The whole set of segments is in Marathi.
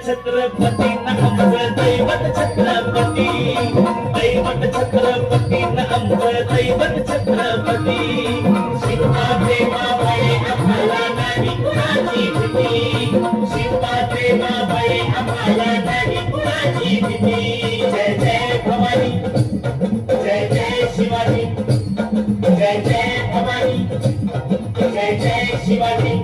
छत्रपती आमचं दैवत छत्रपती, दैवत छत्रपती आमचं दैवत छत्रपती. शिवबाचे बाबाळे आम्हाला नाही कुणाची भीती, शिवबाचे बाबाळे आम्हाला नाही कुणाची भीती. जय जय भवानी, जय जय शिवाजी, जय जय भवानी, जय जय शिवाजी.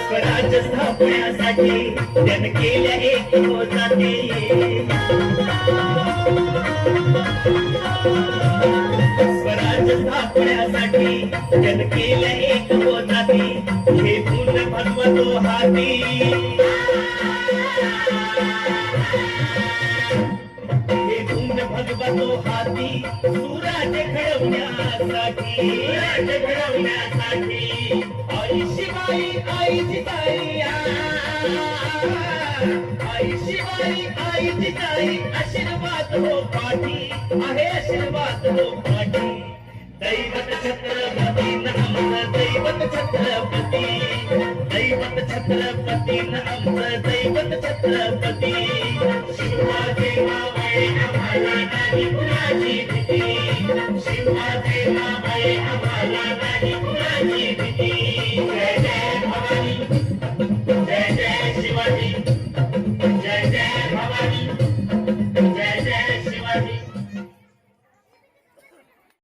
स्वराज्य स्थापण्यासाठी जन केल्या एक होताती, स्वराज्य स्थापण्यासाठी जन केल्या एक होताती. हे पूर्ण भगवतो हाती, हे पूर्ण भगवतो हाती. सुराज्य घडवण्यासाठी, राज्य घडवण्यासाठी आई शिवाई, आई जिजाई, आई शिवाई, आई जिजाई. आशीर्वाद हो पाठी, आहे आशीर्वाद हो पाठी. दैवत छत्रपती आमचं दैवत छत्रपती, दैवत छत्रपती आमचं दैवत छत्रपती. शिवाचे मावळे आम्हाला नाही कुणाची भीती, शिवाचे मावळे आम्हाला नाही कुणाची भीती.